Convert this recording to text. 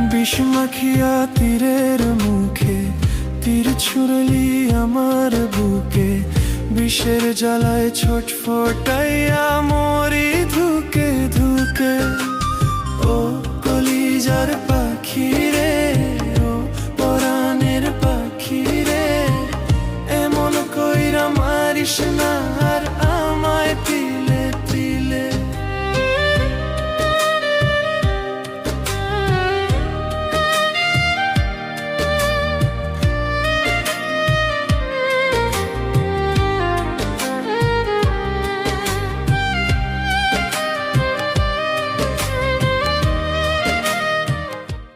বিষ মাখিয়া তীরের মুখে তীর ছুড়লি আমার বুকে, বিষের জ্বালায় ছটফটাইয়া মরি ধুকে ধুকে। ও কলিজার